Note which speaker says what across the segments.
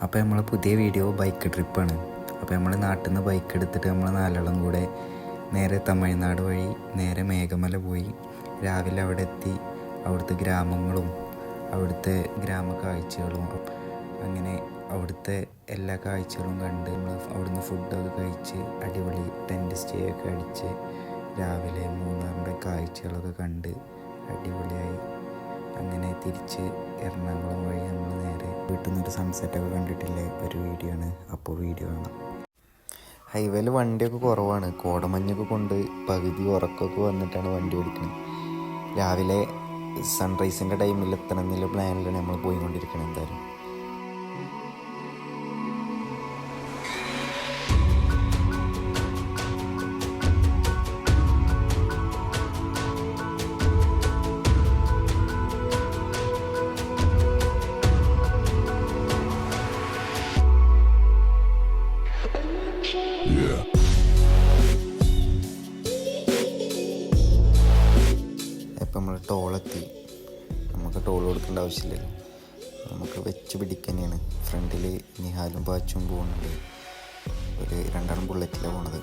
Speaker 1: അപ്പോൾ നമ്മളെ പുതിയ വീഡിയോ ബൈക്ക് ട്രിപ്പാണ്. അപ്പോൾ നമ്മൾ നാട്ടിൽ നിന്ന് ബൈക്ക് എടുത്തിട്ട് നമ്മൾ നാലാളും കൂടെ നേരെ തമിഴ്നാട് വഴി നേരെ മേഘമല പോയി. രാവിലെ അവിടെ എത്തി. അവിടുത്തെ ഗ്രാമങ്ങളും അവിടുത്തെ ഗ്രാമ കാഴ്ചകളും അങ്ങനെ അവിടുത്തെ എല്ലാ കാഴ്ചകളും കണ്ട് നമ്മൾ അവിടുന്ന് ഫുഡൊക്കെ കഴിച്ച് അടിപൊളി ടെൻറ്റ് സ്റ്റേ ഒക്കെ അടിച്ച് രാവിലെ മൂന്നാറിൻ്റെ കാഴ്ചകളൊക്കെ കണ്ട് അടിപൊളിയായി അങ്ങനെ തിരിച്ച് എറണാകുളം വഴി നമ്മൾ നേരെ വീട്ടിൽ നിന്നൊരു സൺസെറ്റൊക്കെ കണ്ടിട്ടില്ലേ ഒരു വീഡിയോ ആണ്. അപ്പോൾ വീഡിയോ കാണാം. ഹൈവേയിൽ വണ്ടിയൊക്കെ കുറവാണ്. കോടമഞ്ഞൊക്കെ കൊണ്ട് പകുതി ഉറക്കമൊക്കെ വന്നിട്ടാണ് വണ്ടി ഓടിക്കുന്നത്. രാവിലെ സൺറൈസിൻ്റെ ടൈമിൽ എത്തണം എന്നുള്ള പ്ലാനിലാണ് നമ്മൾ പോയിക്കൊണ്ടിരിക്കുന്നത്. എന്തായാലും ഇപ്പം നമ്മൾ ടോളെത്തി. നമുക്ക് ടോൾ കൊടുക്കേണ്ട ആവശ്യമില്ലല്ലോ, നമുക്ക് വെച്ച് പിടിക്കുക തന്നെയാണ്. ഫ്രണ്ടിൽ നിഹാലും പാച്ചും പോകുന്നുണ്ട്. ഒരു രണ്ടാളും ബുള്ളറ്റിലാണ് പോണത്.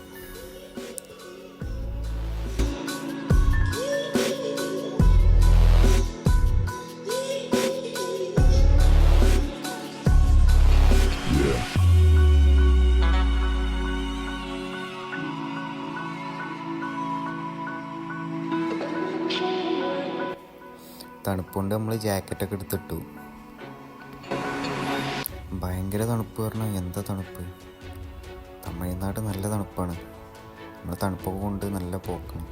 Speaker 1: തണുപ്പുകൊണ്ട് നമ്മൾ ജാക്കറ്റൊക്കെ എടുത്തിട്ടു. ഭയങ്കര തണുപ്പ് പറഞ്ഞാൽ എന്താ തണുപ്പ്. തമിഴ്നാട് നല്ല തണുപ്പാണ്. നമ്മൾ തണുപ്പൊക്കെ കൊണ്ട് നല്ല പോക്കണം.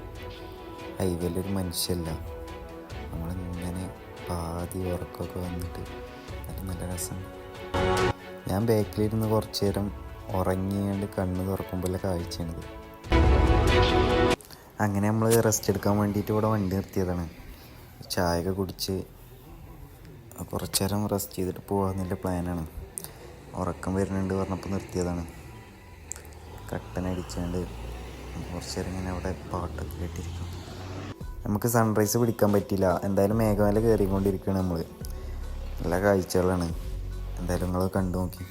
Speaker 1: ഹൈവേയിലൊരു മനുഷ്യല്ല. നമ്മളിങ്ങനെ പാതി ഉറക്കമൊക്കെ വന്നിട്ട് നല്ല രസമുണ്ട്. ഞാൻ ബാക്കിലിരുന്ന് കുറച്ച് നേരം ഉറങ്ങിയാണ്ട് കണ്ണ് തുറക്കുമ്പോഴുള്ള കാഴ്ചയാണിത്. അങ്ങനെ നമ്മൾ റെസ്റ്റ് എടുക്കാൻ വേണ്ടിയിട്ട് ഇവിടെ വണ്ടി നിർത്തിയതാണ്. ചായയൊക്കെ കുടിച്ച് കുറച്ച് നേരം റെസ്റ്റ് ചെയ്തിട്ട് പോകാമെന്നുള്ള പ്ലാനാണ്. ഉറക്കം വരുന്നുണ്ട് പറഞ്ഞപ്പോൾ നിർത്തിയതാണ്. കട്ടനടിച്ചുകൊണ്ട് കുറച്ച് നേരം ഇങ്ങനെ അവിടെ പാട്ടൊക്കെ കേട്ടിരിക്കും. നമുക്ക് സൺറൈസ് പിടിക്കാൻ പറ്റില്ല. എന്തായാലും മേഘമല കയറിക്കൊണ്ടിരിക്കുകയാണ് നമ്മൾ. നല്ല കാഴ്ചകളാണ്. എന്തായാലും നിങ്ങൾ കണ്ടു നോക്കി.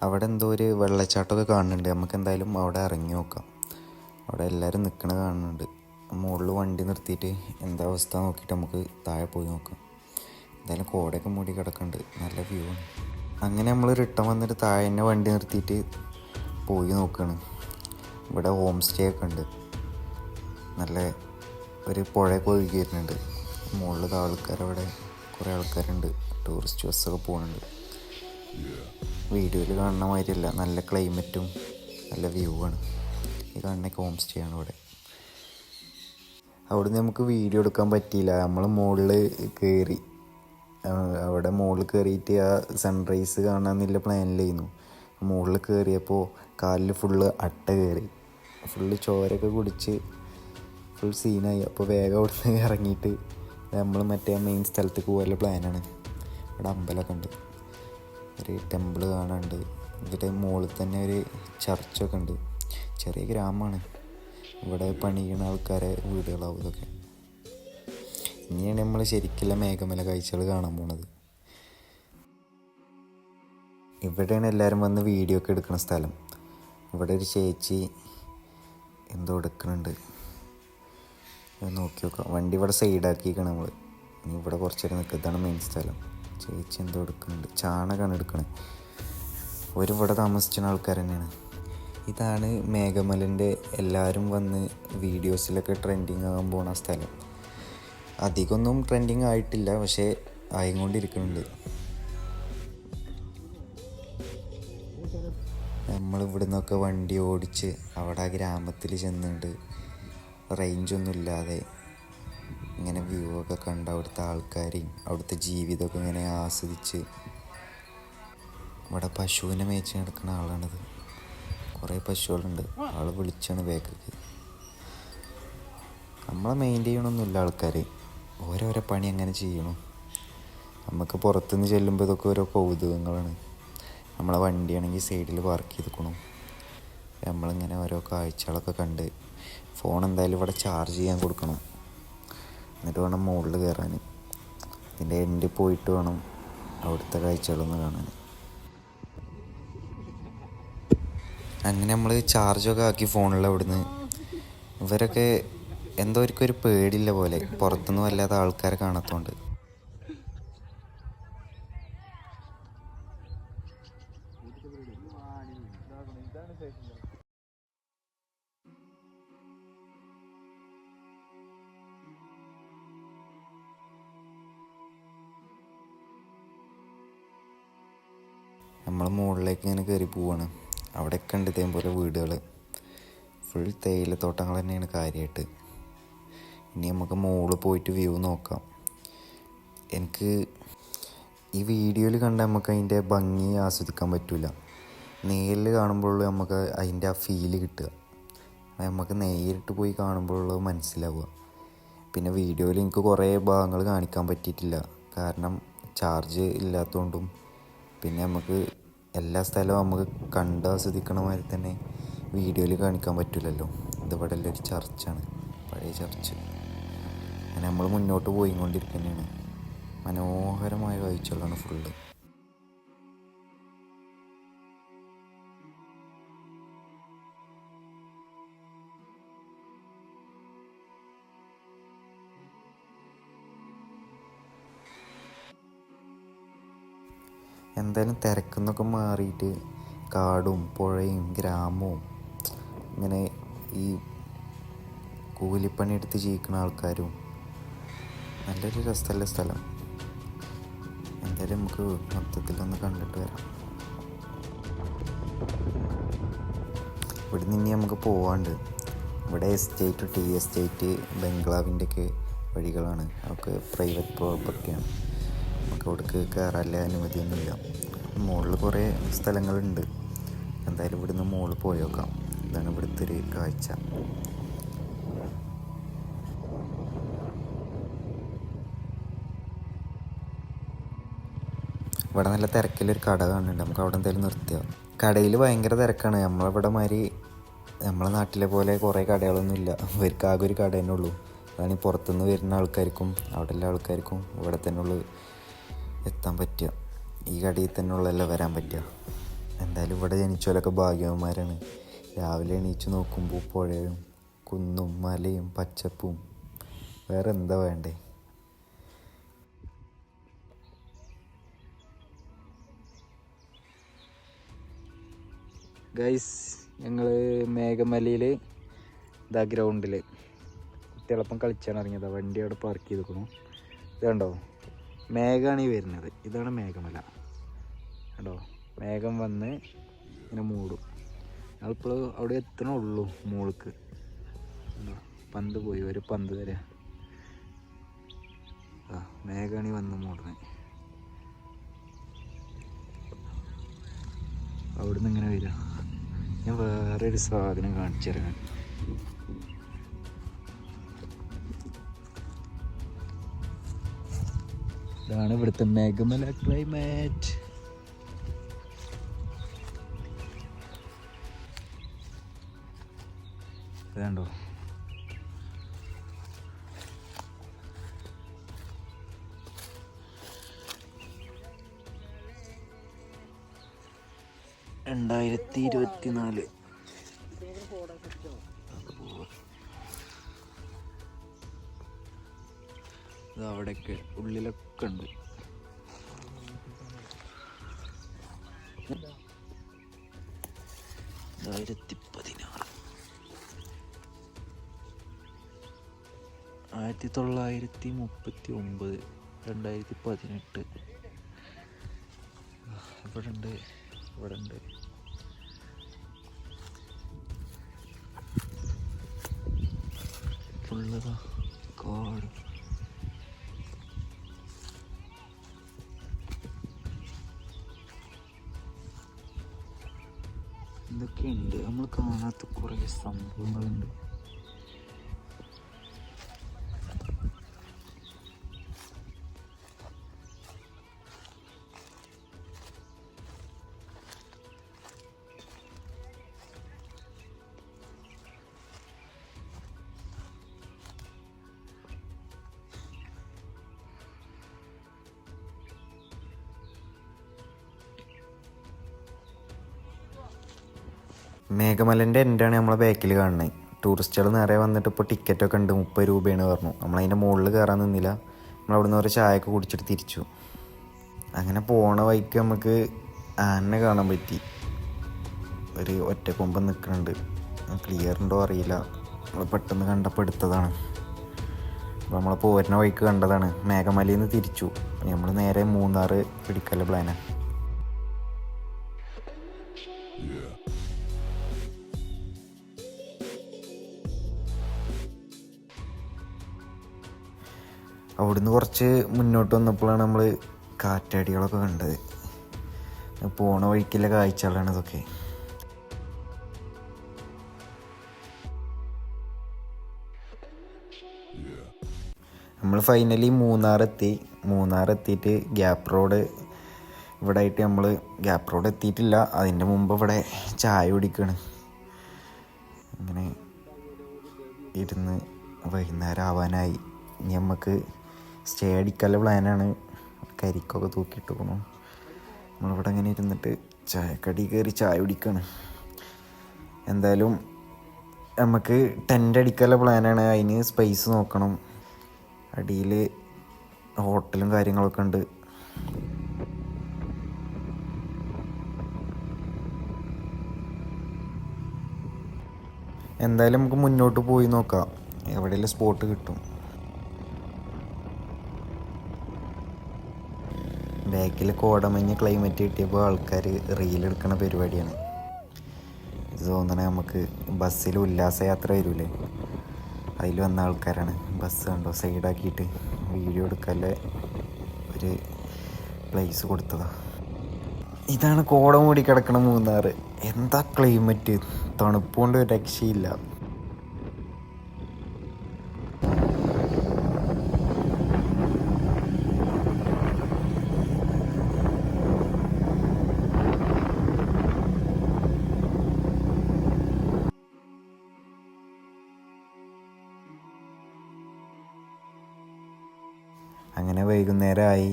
Speaker 1: അവിടെ എന്തോ ഒരു വെള്ളച്ചാട്ടമൊക്കെ കാണുന്നുണ്ട്. നമുക്ക് എന്തായാലും അവിടെ ഇറങ്ങി നോക്കാം. അവിടെ എല്ലാവരും നിൽക്കണ കാണുന്നുണ്ട്. മുകളിൽ വണ്ടി നിർത്തിയിട്ട് എന്താ അവസ്ഥ നോക്കിയിട്ട് നമുക്ക് താഴെ പോയി നോക്കാം. എന്തായാലും കോടയൊക്കെ മൂടി കിടക്കുന്നുണ്ട്. നല്ല വ്യൂ ആണ്. അങ്ങനെ നമ്മൾ റിട്ടേൺ വന്നിട്ട് താഴെ തന്നെ വണ്ടി നിർത്തിയിട്ട് പോയി നോക്കുകയാണ്. ഇവിടെ ഹോം സ്റ്റേ ഒക്കെ ഉണ്ട്. നല്ല ഒരു പുഴയൊക്കെ ഒഴുകി വരുന്നുണ്ട്. മുകളിൽ ആൾക്കാരവിടെ കുറേ ആൾക്കാരുണ്ട്. ടൂറിസ്റ്റ് ബസ്സൊക്കെ പോകുന്നുണ്ട്. വീഡിയോയിൽ കാണുന്ന മാതിരിയല്ല, നല്ല ക്ലൈമറ്റും നല്ല വ്യൂ ആണ്. ഈ കാണുന്ന ഹോം സ്റ്റേ ആണ് ഇവിടെ. അവിടെ നമുക്ക് വീഡിയോ എടുക്കാൻ പറ്റിയില്ല. നമ്മൾ മുകളിൽ കയറി അവിടെ മുകളിൽ കയറിയിട്ട് ആ സൺറൈസ് കാണാമെന്നുള്ള പ്ലാനിലായിരുന്നു. മുകളിൽ കയറിയപ്പോൾ കാലിൽ ഫുള്ള് അട്ട കയറി, ഫുള്ള് ചോരൊക്കെ കുടിച്ച് ഫുൾ സീനായി. അപ്പോൾ വേഗം അവിടുന്ന് ഇറങ്ങിയിട്ട് നമ്മൾ മറ്റേ മെയിൻ സ്ഥലത്തേക്ക് പോകാനുള്ള പ്ലാനാണ്. അവിടെ അമ്പലമൊക്കെ ഉണ്ട്, ഒരു ടെമ്പിൾ കാണാനുണ്ട്. ഇതിൻ്റെ മുകളിൽ തന്നെ ഒരു ചർച്ചൊക്കെ ഉണ്ട്. ചെറിയ ഗ്രാമമാണ്, ഇവിടെ പണിയുന്ന ആൾക്കാരെ വീടുകളാവും ഇതൊക്കെ. ഇനിയാണ് നമ്മൾ ശരിക്കുള്ള മേഘമല കാഴ്ചകൾ കാണാൻ പോണത്. ഇവിടെയാണ് എല്ലാവരും വന്ന് വീഡിയോ ഒക്കെ എടുക്കുന്ന സ്ഥലം. ഇവിടെ ഒരു ചേച്ചി എന്തോ എടുക്കുന്നുണ്ട്, നോക്കി നോക്കാം. വണ്ടി ഇവിടെ സൈഡാക്കിയിരിക്കണം നമ്മൾ. ഇനി ഇവിടെ കുറച്ച് നേരം നിൽക്കുക. ഇതാണ് മെയിൻ സ്ഥലം. ചേച്ചി എന്തോ എടുക്കുന്നുണ്ട്, ചാണകമാണ് എടുക്കണത്. ഇവിടെ താമസിക്കുന്ന ആൾക്കാർ തന്നെയാണ്. ഇതാണ് മേഘമലൻ്റെ എല്ലാവരും വന്ന് വീഡിയോസിലൊക്കെ ട്രെൻഡിങ് ആകാൻ പോണ സ്ഥലം. അധികമൊന്നും ട്രെൻഡിങ് ആയിട്ടില്ല, പക്ഷേ ആയിക്കൊണ്ടിരിക്കുന്നുണ്ട്. നമ്മളിവിടെ നിന്നൊക്കെ വണ്ടി ഓടിച്ച് അവിടെ ആ ഗ്രാമത്തിൽ ചെന്നിട്ട് റേഞ്ചൊന്നും ഇല്ലാതെ ഇങ്ങനെ വ്യൂ ഒക്കെ കണ്ട് അവിടുത്തെ ആൾക്കാരെയും അവിടുത്തെ ജീവിതമൊക്കെ ഇങ്ങനെ ആസ്വദിച്ച്. ഇവിടെ പശുവിനെ മേച്ച് നടക്കുന്ന ആളാണിത്. കുറേ പശുക്കളുണ്ട്. ആൾ വിളിച്ചാണ് ബാക്കിക്ക്. നമ്മളെ മെയിൻറ്റെയിൻ ചെയ്യണമൊന്നുമില്ല ആൾക്കാർ, ഓരോരോ പണി അങ്ങനെ ചെയ്യണം. നമുക്ക് പുറത്തുനിന്ന് ചെല്ലുമ്പോൾ ഇതൊക്കെ ഓരോ കൗതുകങ്ങളാണ്. നമ്മളെ വണ്ടിയാണെങ്കിൽ സൈഡിൽ പാർക്ക് ചെയ്തിരിക്കണം. നമ്മളിങ്ങനെ ഓരോ കാഴ്ചകളൊക്കെ കണ്ട് ഫോൺ എന്തായാലും ഇവിടെ ചാർജ് ചെയ്യാൻ കൊടുക്കണം. എന്നിട്ട് വേണം മുകളിൽ കയറാൻ. ഇതിൻ്റെ എൻഡിൽ പോയിട്ട് വേണം അവിടുത്തെ കാഴ്ചകളൊന്ന് കാണാൻ. അങ്ങനെ നമ്മൾ ചാർജൊക്കെ ആക്കി ഫോണിൽ അവിടുന്ന്. ഇവരൊക്കെ എന്തോ ഒരു പേടിയില്ല പോലെ, പുറത്തുനിന്ന് വല്ലാതെ ആൾക്കാരെ കാണാത്തതുകൊണ്ട്. നമ്മൾ മുകളിലേക്ക് ഇങ്ങനെ കയറി പോവാണ്. അവിടെയൊക്കെ ഉണ്ട് ഇതേപോലെ വീടുകൾ. ഫുൾ തേയിലത്തോട്ടങ്ങൾ തന്നെയാണ് കാര്യമായിട്ട്. ഇനി നമുക്ക് മുകളിൽ പോയിട്ട് വ്യൂ നോക്കാം. എനിക്ക് ഈ വീഡിയോയിൽ കണ്ട നമുക്ക് അതിൻ്റെ ഭംഗി ആസ്വദിക്കാൻ പറ്റില്ല. നേരിൽ കാണുമ്പോഴുള്ളൂ നമുക്ക് അതിൻ്റെ ആ ഫീല് കിട്ടുക. നമുക്ക് നേരിട്ട് പോയി കാണുമ്പോഴുള്ളത് മനസ്സിലാവുക. പിന്നെ വീഡിയോയിൽ എനിക്ക് കുറേ ഭാഗങ്ങൾ കാണിക്കാൻ പറ്റിയിട്ടില്ല, കാരണം ചാർജ് ഇല്ലാത്തതുകൊണ്ടും. പിന്നെ നമുക്ക് എല്ലാ സ്ഥലവും നമുക്ക് കണ്ട് ആസ്വദിക്കണ മാതിരി തന്നെ വീഡിയോയിൽ കാണിക്കാൻ പറ്റില്ലല്ലോ. ഇതിവിടെ എല്ലാം ഒരു ചർച്ചാണ്, പഴയ ചർച്ച്. അങ്ങനെ നമ്മൾ മുന്നോട്ട് പോയിക്കൊണ്ടിരിക്കുന്നതാണ്. മനോഹരമായ കാഴ്ചകളാണ് ഫുള്ള്. എന്തായാലും തിരക്കുന്നൊക്കെ മാറിയിട്ട് കാടും പുഴയും ഗ്രാമവും ഇങ്ങനെ ഈ കൂലിപ്പണി എടുത്ത് ജീവിക്കുന്ന ആൾക്കാരും, നല്ലൊരു രസമുള്ള സ്ഥലം. എന്തായാലും നമുക്ക് മൊത്തത്തിലൊന്ന് കണ്ടിട്ട് വരാം. ഇവിടെ നിന്ന് നമുക്ക് പോവാണ്ട്. ഇവിടെ എസ്റ്റേറ്റ്, ടീ എസ്റ്റേറ്റ്, ബംഗ്ലാവിൻ്റെയൊക്കെ വഴികളാണ്. അതൊക്കെ പ്രൈവറ്റ് പ്രോപ്പർട്ടിയാണ്. നമുക്ക് അവിടേക്ക് കയറാനുള്ള അനുമതിയൊന്നുമില്ല. മുകളിൽ കുറേ സ്ഥലങ്ങളുണ്ട്. എന്തായാലും ഇവിടുന്ന് മുകളിൽ പോയി നോക്കാം. ഇതാണ് ഇവിടുത്തെ ഒരു കാഴ്ച. ഇവിടെ നല്ല തിരക്കിലൊരു കട കാണുന്നുണ്ട്. നമുക്ക് അവിടെ എന്തായാലും നിർത്തുക. കടയിൽ ഭയങ്കര തിരക്കാണ്. നമ്മളിവിടെ മാതിരി നമ്മളെ നാട്ടിലെ പോലെ കുറേ കടകളൊന്നുമില്ല. ഇവർക്ക് ആകെ ഒരു കട തന്നെ ഉള്ളൂ. അതാണ് ഈ പുറത്തുനിന്ന് വരുന്ന ആൾക്കാർക്കും അവിടെ എല്ലാ ആൾക്കാർക്കും ഇവിടെ തന്നെ ഉള്ളു എത്താൻ പറ്റുക. ഈ കടയിൽ തന്നെ ഉള്ളല്ലോ വരാൻ പറ്റുക. എന്തായാലും ഇവിടെ ജനിച്ചവരൊക്കെ ഭാഗ്യവന്മാരാണ്. രാവിലെ എണീച്ച് നോക്കുമ്പോൾ പുഴയും കുന്നും മലയും പച്ചപ്പും, വേറെ എന്താ വേണ്ടേ. ഗൈസ്, ഞങ്ങൾ മേഘമലയിൽ ഇതാ ഗ്രൗണ്ടിൽ കുട്ടികളൊപ്പം കളിച്ചാണ് ഇറങ്ങിയത്. വണ്ടി അവിടെ പാർക്ക് ചെയ്തിരിക്കണു. ഇത് കണ്ടോ, മേഘമാണ് ഈ വരുന്നത്. ഇതാണ് മേഘമല. കണ്ടോ, മേഘം വന്ന് ഇങ്ങനെ മൂടും. ഞങ്ങളിപ്പോൾ അവിടെ എത്തണുള്ളൂ മുകൾക്ക്. പന്ത് പോയി, ഒരു പന്ത് തരാം. മേഘാണി വന്ന് മൂടുന്നത്. അവിടുന്ന് ഇങ്ങനെ വരിക. ഞാൻ വേറൊരു സാധനം കാണിച്ചു തരാം. ഇതാണ് ഇവിടുത്തെ മേഘമല ക്ലൈമാറ്റ്. ഇതാണ്ടോ രണ്ടായിരത്തി 24 അവിടെയൊക്കെ ഉള്ളിലൊക്കെ ഉണ്ട്. രണ്ടായിരത്തി 1939 2018 ഇവിടെ ഉണ്ട്, ഇവിടെ ഉണ്ട്. ഫുള്ളതാ കാട്. ഇതൊക്കെയുണ്ട്, നമ്മൾ കാണാത്ത കുറേ സംഭവങ്ങളുണ്ട്. മേഘമലൻ്റെ എൻഡാണ് നമ്മളെ ബാക്കിൽ കാണുന്നത്. ടൂറിസ്റ്റുകൾ നേരെ വന്നിട്ട് ഇപ്പോൾ ടിക്കറ്റൊക്കെ ഉണ്ട്, 30 രൂപയാണ് പറഞ്ഞു. നമ്മളതിൻ്റെ മുകളിൽ കയറാൻ നിന്നില്ല. നമ്മളവിടുന്ന് ഒരു ചായയൊക്കെ കുടിച്ചിട്ട് തിരിച്ചു. അങ്ങനെ പോണ വഴിക്ക് നമുക്ക് ആനനെ കാണാൻ പറ്റി. ഒരു ഒറ്റക്കൊമ്പൻ നിൽക്കുന്നുണ്ട്. ക്ലിയർ ഉണ്ടോ അറിയില്ല, നമ്മൾ പെട്ടെന്ന് കണ്ടപ്പോൾ എടുത്തതാണ്. അപ്പോൾ നമ്മൾ പോരുന്ന വഴിക്ക് കണ്ടതാണ്. മേഘമലയിൽ നിന്ന് തിരിച്ചു. നമ്മൾ നേരെ മൂന്നാർ പിടിക്കാനുള്ള പ്ലാനാണ്. അവിടുന്ന് കുറച്ച് മുന്നോട്ട് വന്നപ്പോഴാണ് നമ്മൾ കാറ്റാടികളൊക്കെ കണ്ടത്. പോണ വഴിക്കുള്ള കാഴ്ചകളാണ് ഇതൊക്കെ. നമ്മൾ ഫൈനലി മൂന്നാറെത്തിയിട്ട് ഗ്യാപ്പ് റോഡ് ഇവിടെ ആയിട്ട് നമ്മൾ ഗ്യാപ്പ് റോഡ് എത്തിയിട്ടില്ല. അതിൻ്റെ മുമ്പ് ഇവിടെ ചായ കുടിക്കുകയാണ്. ഇങ്ങനെ ഇരുന്ന് വൈകുന്നേരം ആവാനായി. ഇനി നമുക്ക് സ്റ്റേ അടിക്കാനുള്ള പ്ലാനാണ്. കരിക്കൊക്കെ തൂക്കിയിട്ട് പോകണം. നമ്മളിവിടെ ഇങ്ങനെ ഇരുന്നിട്ട് ചായക്കടി കയറി ചായ കുടിക്കുകയാണ്. എന്തായാലും നമുക്ക് ടെൻ്റ് അടിക്കാനുള്ള പ്ലാനാണ്. അതിന് സ്പേസ് നോക്കണം. അടിയിൽ ഹോട്ടലും കാര്യങ്ങളൊക്കെ ഉണ്ട്. എന്തായാലും നമുക്ക് മുന്നോട്ട് പോയി നോക്കാം, എവിടെയെങ്കിലും സ്പോട്ട് കിട്ടും. ബാക്കിൽ കോടമഞ്ഞ് ക്ലൈമറ്റ് കിട്ടിയപ്പോൾ ആൾക്കാർ റീലെടുക്കണ പരിപാടിയാണ്. ഇത് തോന്നണേ നമുക്ക് ബസ്സിൽ ഉല്ലാസയാത്ര വരൂലേ, അതിൽ വന്ന ആൾക്കാരാണ്. ബസ് കണ്ടോ സൈഡാക്കിയിട്ട് വീഡിയോ എടുക്കാനുള്ള ഒരു പ്ലേസ് കൊടുത്തതാണ്. ഇതാണ് കോട മൂടി കിടക്കണ മൂന്നാർ. എന്താ ക്ലൈമറ്റ്, തണുപ്പുകൊണ്ട് ഒരു രക്ഷയില്ല. അങ്ങനെ വൈകുന്നേരമായി.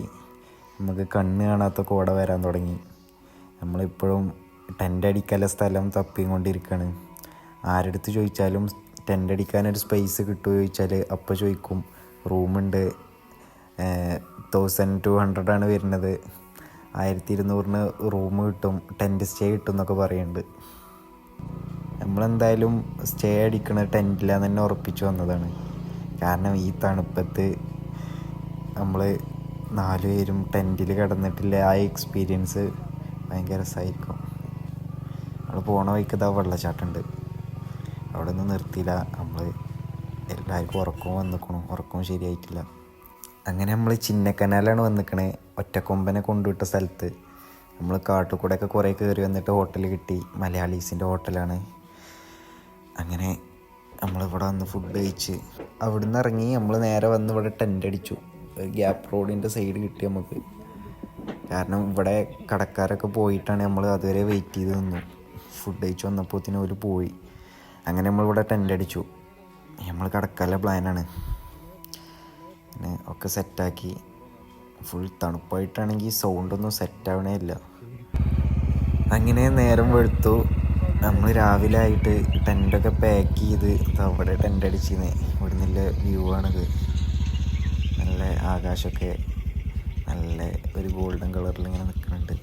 Speaker 1: നമുക്ക് കണ്ണ് കാണാത്ത കോട വരാൻ തുടങ്ങി. നമ്മളിപ്പോഴും ടെൻ്റ് അടിക്കാനുള്ള സ്ഥലം തപ്പിക്കൊണ്ടിരിക്കുകയാണ്. ആരെടുത്ത് ചോദിച്ചാലും ടെൻ്റ് അടിക്കാനൊരു സ്പേസ് കിട്ടുമോ ചോദിച്ചാൽ അപ്പോൾ ചോദിക്കും റൂമുണ്ട്, 1200 വരുന്നത്, 1200 റൂം കിട്ടും, ടെൻറ്റ് സ്റ്റേ കിട്ടും എന്നൊക്കെ പറയുന്നുണ്ട്. നമ്മളെന്തായാലും സ്റ്റേ അടിക്കണ ടെൻറ്റിലാന്ന് തന്നെ ഉറപ്പിച്ച് വന്നതാണ്. കാരണം ഈ തണുപ്പത്ത് നമ്മൾ 4 പേരും ടെൻറ്റിൽ കിടന്നിട്ടില്ല, ആ എക്സ്പീരിയൻസ് ഭയങ്കര രസമായിരിക്കും. നമ്മൾ പോണ വഴിക്കതാ വെള്ളച്ചാട്ടമുണ്ട്, അവിടെ ഒന്നും നിർത്തിയില്ല. നമ്മൾ എല്ലാവർക്കും ഉറക്കവും ശരിയായിട്ടില്ല. അങ്ങനെ നമ്മൾ ചിന്നക്കനാലാണ് വന്നിക്കണേ, ഒറ്റക്കൊമ്പനെ കൊണ്ടുവിട്ട സ്ഥലത്ത്. നമ്മൾ കാട്ടുകൂടെയൊക്കെ കുറേ കയറി വന്നിട്ട് ഹോട്ടൽ കിട്ടി. മലയാളീസിൻ്റെ ഹോട്ടലാണ്. അങ്ങനെ നമ്മളിവിടെ വന്ന് ഫുഡ് കഴിച്ച് അവിടെ നിന്ന് ഇറങ്ങി നമ്മൾ നേരെ വന്ന് ഇവിടെ ടെൻ്റ് അടിച്ചു. ഗ്യാപ്പ് റോഡിൻ്റെ സൈഡ് കിട്ടി നമുക്ക്. കാരണം ഇവിടെ കടക്കാരൊക്കെ പോയിട്ടാണ് നമ്മൾ അതുവരെ വെയിറ്റ് ചെയ്ത് നിന്നു. ഫുഡ് കഴിച്ച് വന്നപ്പോഴത്തേനും അവർ പോയി. അങ്ങനെ നമ്മളിവിടെ ടെൻ്റ് അടിച്ചു. നമ്മൾ കടക്കാനുള്ള പ്ലാനാണ്. പിന്നെ ഒക്കെ സെറ്റാക്കി. ഫുൾ തണുപ്പായിട്ടാണെങ്കിൽ സൗണ്ടൊന്നും സെറ്റാവണേ ഇല്ല. അങ്ങനെ നേരം വെളുത്തു. നമ്മൾ രാവിലെ ആയിട്ട് ടെൻ്റൊക്കെ പാക്ക് ചെയ്ത് അവിടെ ടെൻ്റ് അടിച്ചിരുന്നേ. ഇവിടെ നിന്നുള്ള വ്യൂ ആണിത്. നല്ല ആകാശമൊക്കെ നല്ല ഒരു ഗോൾഡൻ കളറിൽ ഇങ്ങനെ നിൽക്കുന്നുണ്ട്.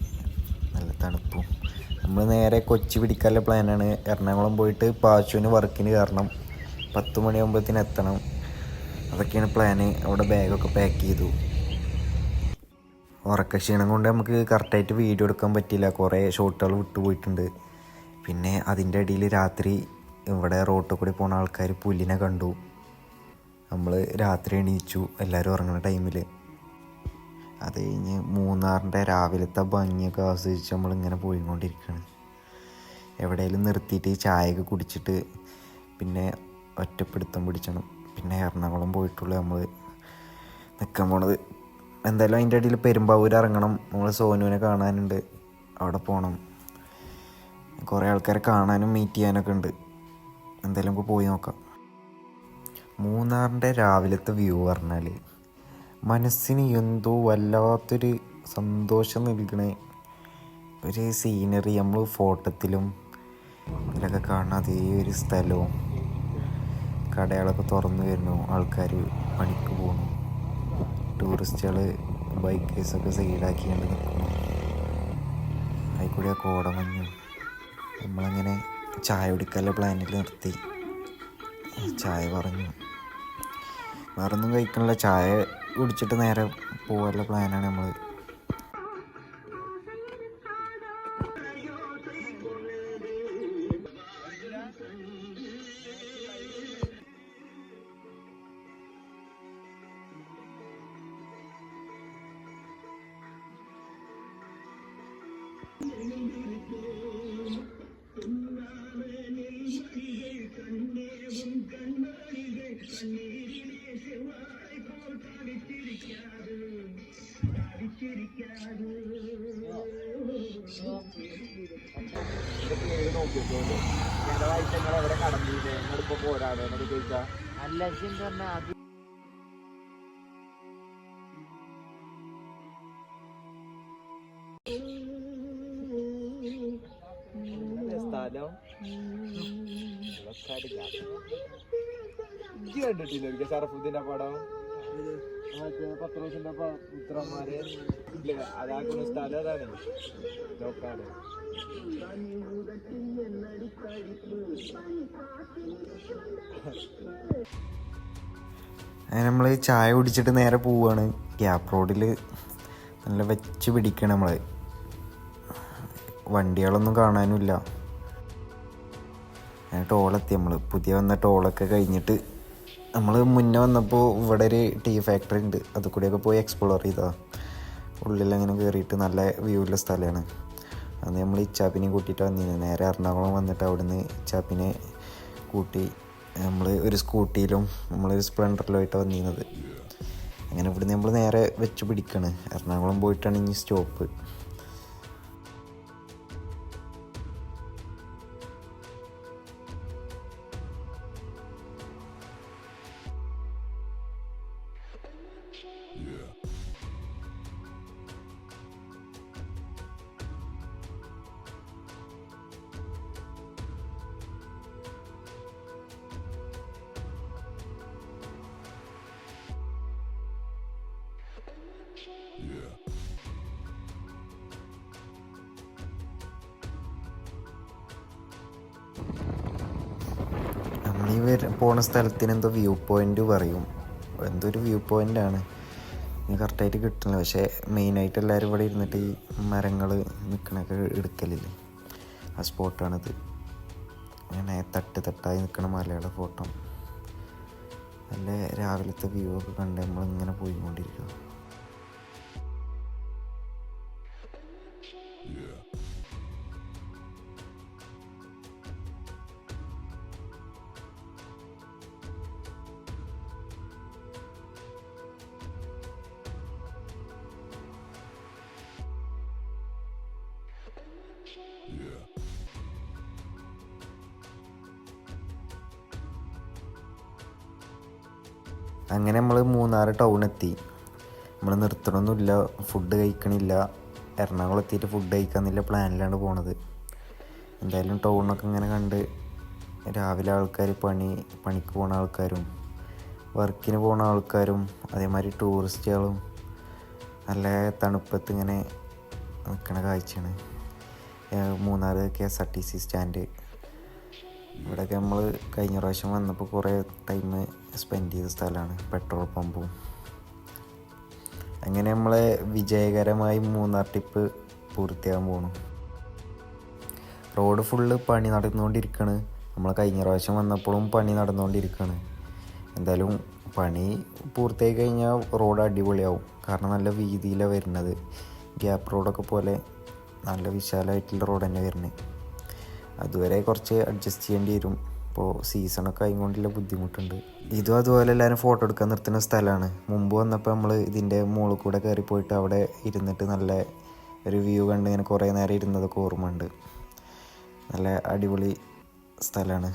Speaker 1: നല്ല തണുപ്പും. നമ്മൾ നേരെ കൊച്ചി പിടിക്കാനുള്ള പ്ലാനാണ്. എറണാകുളം പോയിട്ട് പാച്ചുവിന് വർക്കിന് കയറണം. 10 മണിയാകുമ്പോഴത്തേന് എത്തണം. അതൊക്കെയാണ് പ്ലാന്. അവിടെ ബാഗൊക്കെ പാക്ക് ചെയ്തു. ഉറക്കക്ഷീണം കൊണ്ട് നമുക്ക് കറക്റ്റായിട്ട് വീഡിയോ എടുക്കാൻ പറ്റിയില്ല. കുറേ ഷോട്ടുകൾ വിട്ടുപോയിട്ടുണ്ട്. പിന്നെ അതിൻ്റെ ഇടയിൽ രാത്രി ഇവിടെ റോട്ടിൽ കൂടി പോകുന്ന ആൾക്കാർ പുല്ലിനെ കണ്ടു. നമ്മൾ രാത്രി എണീച്ചു എല്ലാവരും ഉറങ്ങുന്ന ടൈമിൽ. അത് കഴിഞ്ഞ് മൂന്നാറിൻ്റെ രാവിലത്തെ ഭംഗിയൊക്കെ ആസ്വദിച്ച് നമ്മളിങ്ങനെ പോയിക്കൊണ്ടിരിക്കുകയാണ്. എവിടെയെങ്കിലും നിർത്തിയിട്ട് ചായയൊക്കെ കുടിച്ചിട്ട് പിന്നെ ഒറ്റപ്പിടുത്തം പിടിച്ചണം. പിന്നെ എറണാകുളം പോയിട്ടുള്ളൂ നമ്മൾ നിൽക്കാൻ പോണത്. എന്തായാലും അതിൻ്റെ ഇടയിൽ പെരുമ്പാവൂർ ഇറങ്ങണം. നമ്മൾ സോനുവിനെ കാണാനുണ്ട്. അവിടെ പോകണം. കുറേ ആൾക്കാരെ കാണാനും മീറ്റ് ചെയ്യാനൊക്കെ ഉണ്ട്. എന്തായാലും നമുക്ക് പോയി നോക്കാം. മൂന്നാറിൻ്റെ രാവിലത്തെ വ്യൂ പറഞ്ഞാൽ മനസ്സിന് എന്തോ വല്ലാത്തൊരു സന്തോഷം നൽകണ ഒരു സീനറി. നമ്മൾ ഫോട്ടോത്തിലും ഇതിലൊക്കെ കാണുന്ന അതേ ഒരു സ്ഥലവും കടകളൊക്കെ തുറന്നു വരുന്നു. ആൾക്കാർ പണിക്ക് പോകുന്നു. ടൂറിസ്റ്റുകൾ ബൈക്കേഴ്സൊക്കെ സൈഡാക്കിയാണ്ട് നിൽക്കുന്നു. അതിൽ കൂടി ആ കോടമഞ്ഞും. നമ്മളങ്ങനെ ചായ കുടിക്കാനുള്ള പ്ലാനിൽ നിർത്തി. ചായ പറഞ്ഞു. വേറൊന്നും കഴിക്കണില്ല. ചായ കുടിച്ചിട്ട് നേരെ പോകാനുള്ള പ്ലാനാണ് നമ്മൾ.
Speaker 2: കണ്ടിട്ടില്ല ഷറഫുദ്ദീന്റെ പടം? പത്രോസിന്റെ പുത്രന്മാര് അതാക്കുന്ന സ്ഥലം അതാണ് ലോക്കാട്.
Speaker 1: അങ്ങനെ നമ്മൾ ചായ കുടിച്ചിട്ട് നേരെ പോവുകയാണ്. ഗ്യാപ്പ് റോഡിൽ നല്ല വെച്ച് പിടിക്കണം. നമ്മൾ വണ്ടികളൊന്നും കാണാനുമില്ല. ടോളെത്തി. നമ്മൾ പുതിയ വന്ന ടോളൊക്കെ കഴിഞ്ഞിട്ട് നമ്മൾ മുന്നേ വന്നപ്പോൾ ഇവിടെ ഒരു ടീ ഫാക്ടറി ഉണ്ട്. അത് കൂടെയൊക്കെ പോയി എക്സ്പ്ലോർ ചെയ്തതാണ്. ഉള്ളിലങ്ങനെ കയറിയിട്ട് നല്ല വ്യൂ ഉള്ള സ്ഥലമാണ്. അന്ന് നമ്മൾ ഇച്ചാപ്പിനെയും കൂട്ടിയിട്ട് വന്നിരുന്നു. നേരെ എറണാകുളം വന്നിട്ട് അവിടുന്ന് ഇച്ചാപ്പിനെ കൂട്ടി നമ്മൾ ഒരു സ്കൂട്ടിയിലും നമ്മളൊരു സ്പ്ലെൻഡറിലുമായിട്ടാണ് വന്നിരുന്നത്. അങ്ങനെ ഇവിടുന്ന് നമ്മൾ നേരെ വെച്ച് പിടിക്കുകയാണ്. എറണാകുളം പോയിട്ടാണ് ഇനി സ്റ്റോപ്പ്. നമ്മളീ പോണ സ്ഥലത്തിന് എന്തോ വ്യൂ പോയിൻ്റ് പറയും. എന്തോ ഒരു വ്യൂ പോയിൻ്റാണ്. കറക്റ്റായിട്ട് കിട്ടുന്നില്ല. പക്ഷേ മെയിനായിട്ട് എല്ലാവരും ഇവിടെ ഇരുന്നിട്ട് ഈ മരങ്ങൾ നിൽക്കണൊക്കെ എടുക്കലില്ലേ, ആ സ്പോട്ടാണിത്. അങ്ങനെ തട്ടായി നിൽക്കണ മലയുടെ ഫോട്ടോ. നല്ല രാവിലത്തെ വ്യൂ ഒക്കെ കണ്ട് നമ്മളിങ്ങനെ പോയിക്കൊണ്ടിരിക്കുക. അങ്ങനെ നമ്മൾ മൂന്നാർ ടൗൺ എത്തി. നമ്മൾ നിർത്തണമൊന്നുമില്ല, ഫുഡ് കഴിക്കണില്ല. എറണാകുളം എത്തിയിട്ട് ഫുഡ് കഴിക്കാമെന്നുള്ള പ്ലാനിലാണ് പോണത്. എന്തായാലും ടൗണൊക്കെ ഇങ്ങനെ കണ്ട് രാവിലെ ആൾക്കാർ പണിക്ക് പോണ ആൾക്കാരും വർക്കിന് പോണ ആൾക്കാരും അതേമാതിരി ടൂറിസ്റ്റുകളും നല്ല തണുപ്പത്ത് ഇങ്ങനെ നിൽക്കണ കാഴ്ചയാണ്. Munnar KSRTC stand. ഇവിടെയൊക്കെ നമ്മൾ കഴിഞ്ഞ പ്രാവശ്യം വന്നപ്പോൾ കുറേ ടൈം സ്പെൻഡ് ചെയ്ത സ്ഥലമാണ്. പെട്രോൾ പമ്പും. അങ്ങനെ നമ്മളെ വിജയകരമായി മൂന്നാർ ട്രിപ്പ് പൂർത്തിയാകാൻ പോകണം. റോഡ് ഫുള്ള് പണി നടന്നുകൊണ്ടിരിക്കുകയാണ്. നമ്മൾ കഴിഞ്ഞ പ്രാവശ്യം വന്നപ്പോഴും പണി നടന്നുകൊണ്ടിരിക്കുകയാണ്. എന്തായാലും പണി പൂർത്തിയായി കഴിഞ്ഞാൽ റോഡ് അടിപൊളിയാവും. കാരണം നല്ല വീതിയിലാണ് വരുന്നത്. ഗ്യാപ്പ് റോഡൊക്കെ പോലെ നല്ല വിശാലമായിട്ടുള്ള റോഡ് തന്നെ വരുന്നത്. അതുവരെ കുറച്ച് അഡ്ജസ്റ്റ് ചെയ്യേണ്ടി വരും. ഇപ്പോൾ സീസണൊക്കെ ആയിക്കൊണ്ടുള്ള ബുദ്ധിമുട്ടുണ്ട്. ഇതും അതുപോലെ എല്ലാവരും ഫോട്ടോ എടുക്കാൻ നിർത്തുന്ന സ്ഥലമാണ്. മുമ്പ് വന്നപ്പോൾ നമ്മൾ ഇതിൻ്റെ മുകളിൽ കൂടെ കയറി പോയിട്ട് അവിടെ ഇരുന്നിട്ട് നല്ല ഒരു വ്യൂ കണ്ട് ഇങ്ങനെ കുറേ നേരം ഇരുന്നതൊക്കെ ഓർമ്മയുണ്ട്. നല്ല അടിപൊളി സ്ഥലമാണ്.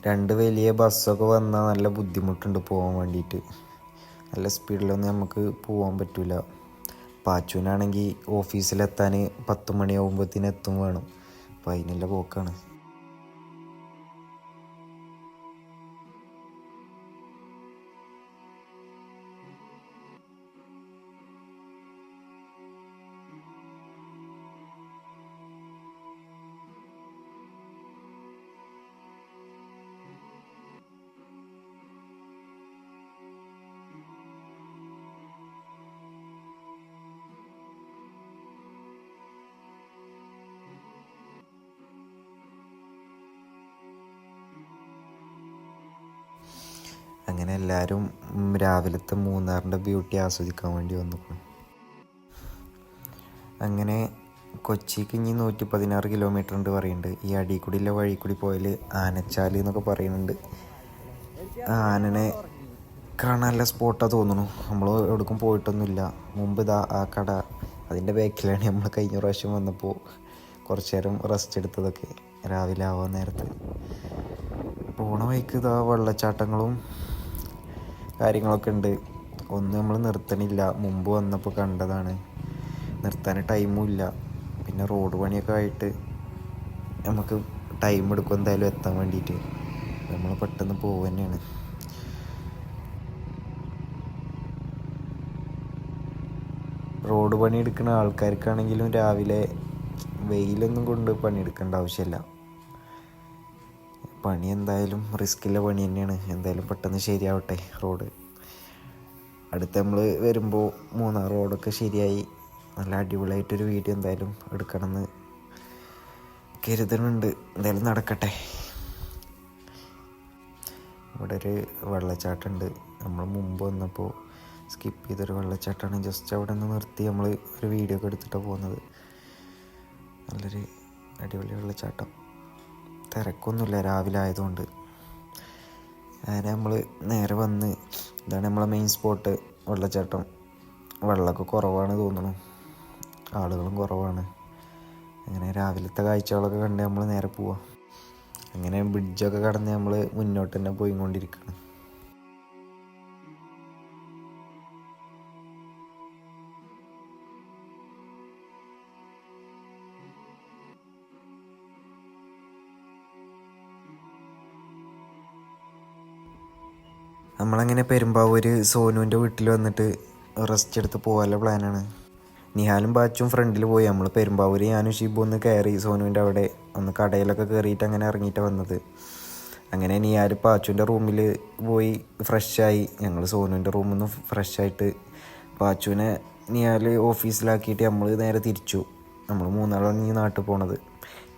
Speaker 1: രണ്ട് വലിയ ബസ്സൊക്കെ വന്നാൽ നല്ല ബുദ്ധിമുട്ടുണ്ട് പോകാൻ വേണ്ടിയിട്ട്. നല്ല സ്പീഡിലൊന്നും നമുക്ക് പോകാൻ പറ്റില്ല. പാച്ചുവിനാണെങ്കിൽ ഓഫീസിലെത്താൻ 10 മണിയാകുമ്പോഴത്തേന് എത്തും വേണം. അപ്പോൾ അതിനുള്ള പോക്കാണ്. അങ്ങനെ എല്ലാവരും രാവിലത്തെ മൂന്നാറിൻ്റെ ബ്യൂട്ടി ആസ്വദിക്കാൻ വേണ്ടി വന്നു. അങ്ങനെ കൊച്ചിക്ക് ഇനി 116 കിലോമീറ്റർ ഉണ്ട് പറയുന്നുണ്ട്. ഈ അടിയിൽ കൂടിയുള്ള വഴി കൂടി പോയാൽ ആനച്ചാൽ എന്നൊക്കെ പറയുന്നുണ്ട്. ആനനെ കാണാനുള്ള സ്പോട്ടാണ് തോന്നുന്നു. നമ്മൾ എവിടേക്കും പോയിട്ടൊന്നുമില്ല. മുമ്പ് ഇതാ ആ കട, അതിൻ്റെ ബാക്കിലാണ് നമ്മൾ കഴിഞ്ഞ പ്രാവശ്യം വന്നപ്പോൾ കുറച്ച് നേരം റെസ്റ്റ് എടുത്തതൊക്കെ രാവിലെ ആവാൻ നേരത്ത്. പോണ വഴിക്ക് ഇതാ വെള്ളച്ചാട്ടങ്ങളും കാര്യങ്ങളൊക്കെ ഉണ്ട്. ഒന്നും നമ്മൾ നിർത്തണില്ല. മുമ്പ് വന്നപ്പോൾ കണ്ടതാണ്. നിർത്താൻ ടൈമും ഇല്ല. പിന്നെ റോഡ് പണിയൊക്കെ ആയിട്ട് നമുക്ക് ടൈം എടുക്കും എന്തായാലും എത്താൻ വേണ്ടിയിട്ട്. നമ്മൾ പെട്ടെന്ന് പോകുക തന്നെയാണ്. റോഡ് പണി എടുക്കുന്ന ആൾക്കാർക്കാണെങ്കിലും രാവിലെ വെയിലൊന്നും കൊണ്ട് പണിയെടുക്കേണ്ട ആവശ്യമില്ല. പണി എന്തായാലും റിസ്ക്കുള്ള പണി തന്നെയാണ്. എന്തായാലും പെട്ടെന്ന് ശരിയാവട്ടെ റോഡ്. അടുത്ത് നമ്മൾ വരുമ്പോൾ മൂന്നാർ റോഡൊക്കെ ശരിയായി നല്ല അടിപൊളിയായിട്ടൊരു വീഡിയോ എന്തായാലും എടുക്കണമെന്ന് കരുതുന്നുണ്ട്. എന്തായാലും നടക്കട്ടെ. ഇവിടെ ഒരു വെള്ളച്ചാട്ടമുണ്ട്. നമ്മൾ മുമ്പ് വന്നപ്പോൾ സ്കിപ്പ് ചെയ്തൊരു വെള്ളച്ചാട്ടമാണ്. ജസ്റ്റ് അവിടെ നിന്ന് നിർത്തി നമ്മൾ ഒരു വീഡിയോ ഒക്കെ എടുത്തിട്ടാണ് പോകുന്നത്. നല്ലൊരു അടിപൊളി വെള്ളച്ചാട്ടം. തിരക്കൊന്നുമില്ല രാവിലെ ആയതുകൊണ്ട്. അങ്ങനെ നമ്മൾ നേരെ വന്ന് ഇതാണ് നമ്മളെ മെയിൻ സ്പോട്ട് വെള്ളച്ചാട്ടം. വെള്ളമൊക്കെ കുറവാണ് തോന്നുന്നു, ആളുകളും കുറവാണ്. അങ്ങനെ രാവിലത്തെ കാഴ്ചകളൊക്കെ കണ്ട് നമ്മൾ നേരെ പോവാം. അങ്ങനെ ബ്രിഡ്ജൊക്കെ കടന്ന് നമ്മൾ മുന്നോട്ട് തന്നെ പോയിക്കൊണ്ടിരിക്കുകയാണ്. നമ്മളങ്ങനെ പെരുമ്പാവൂർ സോനുവിൻ്റെ വീട്ടിൽ വന്നിട്ട് റെസ്റ്റ് എടുത്ത് പോകാനുള്ള പ്ലാനാണ്. നിഹാലും ബാച്ചും ഫ്രണ്ടിൽ പോയി. നമ്മൾ പെരുമ്പാവൂർ ഞാനും ഷിബു ഒന്ന് കയറി സോനുവിൻ്റെ അവിടെ ഒന്ന് കടയിലൊക്കെ കയറിയിട്ട് അങ്ങനെ ഇറങ്ങിയിട്ടാണ് വന്നത്. അങ്ങനെ നിഹാൽ പാച്ചുവിൻ്റെ റൂമിൽ പോയി ഫ്രഷായി. ഞങ്ങൾ സോനുവിൻ്റെ റൂമിൽ നിന്ന് ഫ്രഷായിട്ട് പാച്ചുവിനെ നിഹാൽ ഓഫീസിലാക്കിയിട്ട് നമ്മൾ നേരെ തിരിച്ചു. നമ്മൾ മൂന്നാളാണ് ഈ നാട്ടിൽ പോണത്.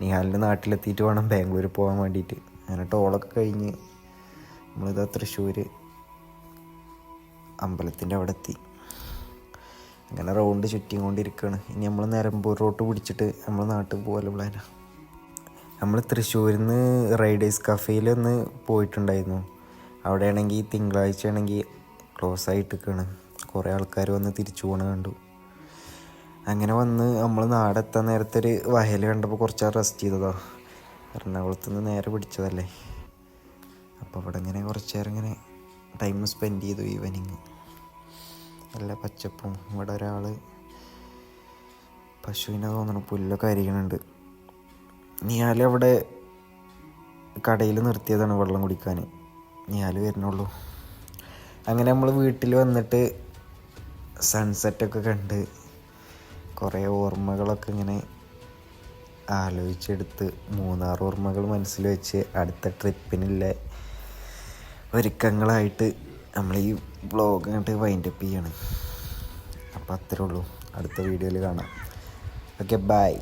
Speaker 1: നിഹാലിൻ്റെ നാട്ടിലെത്തിയിട്ട് വേണം ബാംഗ്ലൂർ പോകാൻ വേണ്ടിയിട്ട്. അങ്ങനെ ടോളൊക്കെ കഴിഞ്ഞ് നമ്മളിതാ തൃശ്ശൂർ അമ്പലത്തിൻ്റെ അവിടെ എത്തി. അങ്ങനെ റൗണ്ട് ചുറ്റിക്കൊണ്ടിരിക്കുകയാണ്. ഇനി നമ്മൾ നിലമ്പൂർ റോട്ട് പിടിച്ചിട്ട് നമ്മൾ നാട്ടിൽ പോകാനുള്ള പ്ലാനാണ്. നമ്മൾ തൃശ്ശൂരിൽ നിന്ന് റൈഡേഴ്സ് കഫേയിൽ ഒന്ന് പോയിട്ടുണ്ടായിരുന്നു. അവിടെ ആണെങ്കിൽ തിങ്കളാഴ്ച ആണെങ്കിൽ ക്ലോസ് ആയിട്ട് നിൽക്കുകയാണ്. കുറേ ആൾക്കാർ വന്ന് തിരിച്ചു പോകണ കണ്ടു. അങ്ങനെ വന്ന് നമ്മൾ നാടെത്താൻ നേരത്തെ ഒരു വയൽ കണ്ടപ്പോൾ കുറച്ച് റെസ്റ്റ് ചെയ്തതാ. എറണാകുളത്ത് നിന്ന് നേരെ പിടിച്ചതല്ലേ. അപ്പോൾ ഇവിടെ ഇങ്ങനെ കുറച്ച് നേരം ഇങ്ങനെ ടൈം സ്പെൻഡ് ചെയ്തു. ഈവനിങ് നല്ല പച്ചപ്പും. ഇവിടെ ഒരാൾ പശുവിനെ തോന്നണം പുല്ലൊക്കെ അരിക്കണുണ്ട്. ഞാലവിടെ കടയിൽ നിർത്തിയതാണ് വെള്ളം കുടിക്കാൻ. ഞാൻ വരുന്നുള്ളൂ. അങ്ങനെ നമ്മൾ വീട്ടിൽ വന്നിട്ട് സൺസെറ്റൊക്കെ കണ്ട് കുറേ ഓർമ്മകളൊക്കെ ഇങ്ങനെ ആലോചിച്ചെടുത്ത് 3 ഓർമ്മകൾ മനസ്സിൽ വെച്ച് അടുത്ത ട്രിപ്പിനുള്ള ഒരുക്കങ്ങളായിട്ട് നമ്മൾ ഈ വ്ളോഗ് അങ്ങോട്ട് വൈൻഡപ്പ് ചെയ്യാണ്. അപ്പോൾ അത്രേ ഉള്ളൂ. അടുത്ത വീഡിയോയിൽ കാണാം. Okay, by.